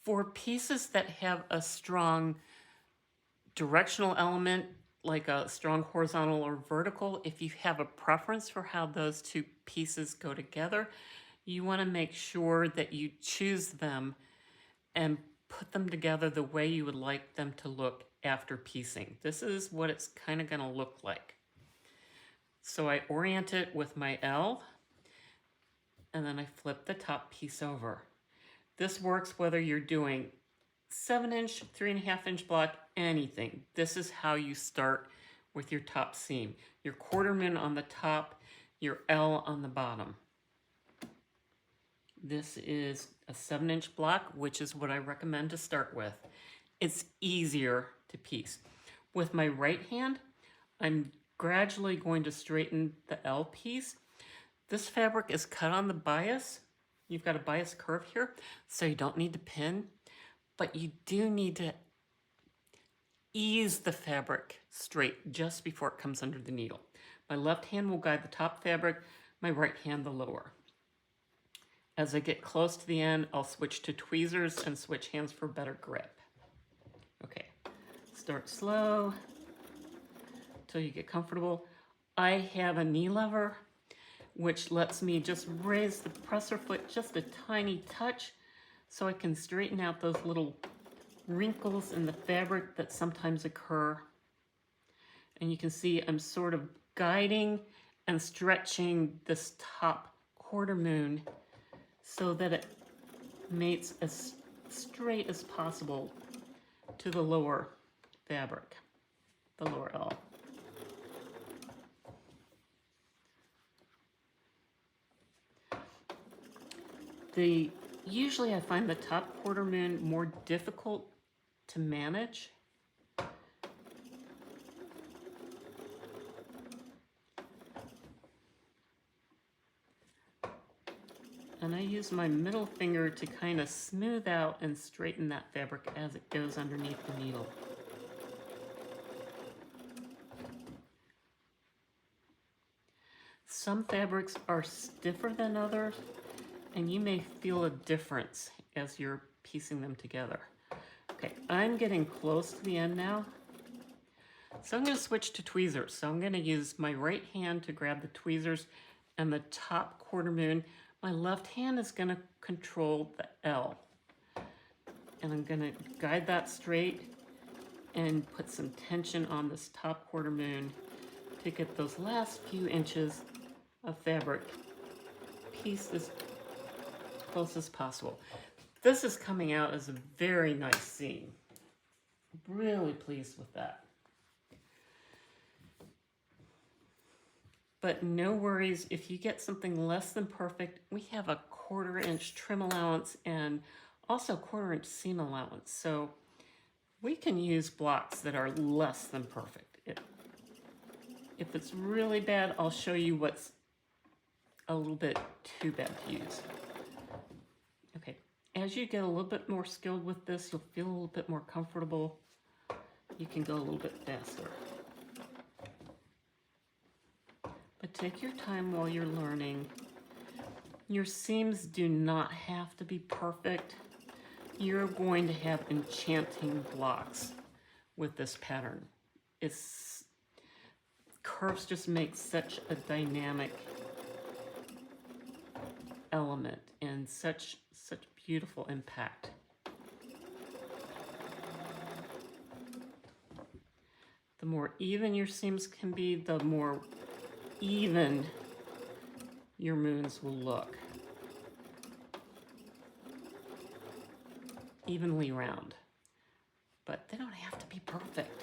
For pieces that have a strong directional element, like a strong horizontal or vertical, if you have a preference for how those two pieces go together, you want to make sure that you choose them and put them together the way you would like them to look after piecing. This is what it's kind of going to look like. So I orient it with my L, and then I flip the top piece over. This works whether you're doing 7-inch, 3.5-inch block, anything. This is how you start with your top seam. Your quarter moon on the top, your L on the bottom. This is a 7-inch block, which is what I recommend to start with. It's easier to piece. With my right hand, I'm gradually going to straighten the L piece. This fabric is cut on the bias. You've got a bias curve here, so you don't need to pin, but you do need to ease the fabric straight just before it comes under the needle. My left hand will guide the top fabric, my right hand the lower. As I get close to the end, I'll switch to tweezers and switch hands for better grip. Okay, start slow till you get comfortable. I have a knee lever, which lets me just raise the presser foot just a tiny touch so I can straighten out those little wrinkles in the fabric that sometimes occur. And you can see I'm sort of guiding and stretching this top quarter moon so that it mates as straight as possible to the lower fabric, the lower L. Usually I find the top quarter moon more difficult to manage. And I use my middle finger to kind of smooth out and straighten that fabric as it goes underneath the needle. Some fabrics are stiffer than others, and you may feel a difference as you're piecing them together. Okay, I'm getting close to the end now. So I'm going to switch to tweezers. So I'm going to use my right hand to grab the tweezers and the top quarter moon. My left hand is going to control the L. And I'm going to guide that straight and put some tension on this top quarter moon to get those last few inches of fabric pieced as close as possible. This is coming out as a very nice seam. Really pleased with that. But no worries, if you get something less than perfect, we have a 1/4 inch trim allowance and also 1/4 inch seam allowance. So we can use blocks that are less than perfect. If it's really bad, I'll show you what's a little bit too bad to use. Okay, as you get a little bit more skilled with this, you'll feel a little bit more comfortable. You can go a little bit faster. But take your time while you're learning. Your seams do not have to be perfect. You're going to have enchanting blocks with this pattern. Curves just make such a dynamic element and such beautiful impact. The more even your seams can be, the more even your moons will look. Evenly round. But they don't have to be perfect.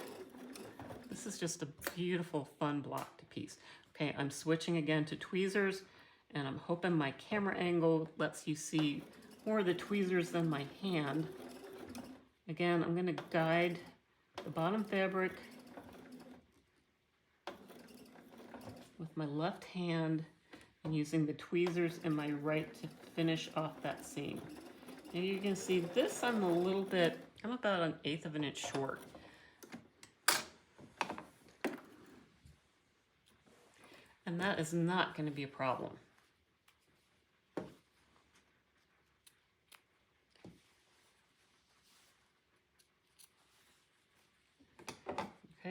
This is just a beautiful, fun block to piece. Okay, I'm switching again to tweezers, and I'm hoping my camera angle lets you see more of the tweezers than my hand. Again, I'm going to guide the bottom fabric with my left hand and using the tweezers in my right to finish off that seam. And you can see this, I'm about 1/8 of an inch short. And that is not going to be a problem.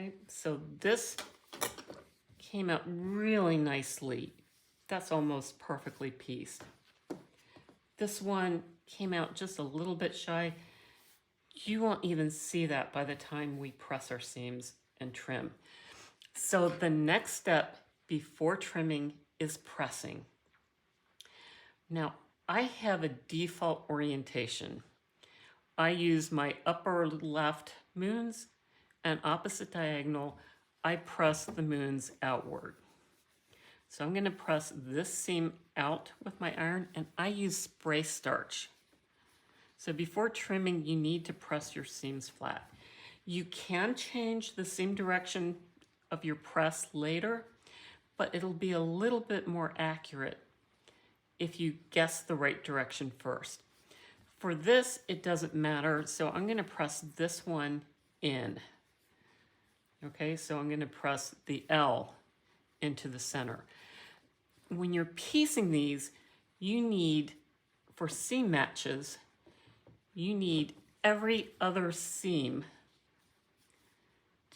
Okay, so this came out really nicely. That's almost perfectly pieced. This one came out just a little bit shy. You won't even see that by the time we press our seams and trim. So the next step before trimming is pressing. Now, I have a default orientation. I use my upper left moons, and opposite diagonal, I press the moons outward. So I'm going to press this seam out with my iron, and I use spray starch. So before trimming, you need to press your seams flat. You can change the seam direction of your press later, but it'll be a little bit more accurate if you guess the right direction first. For this, it doesn't matter, so I'm going to press this one in. Okay, so I'm going to press the L into the center. When you're piecing these, you need, for seam matches, you need every other seam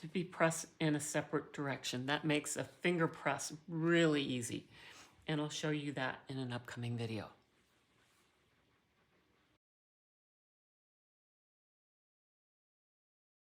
to be pressed in a separate direction. That makes a finger press really easy, and I'll show you that in an upcoming video.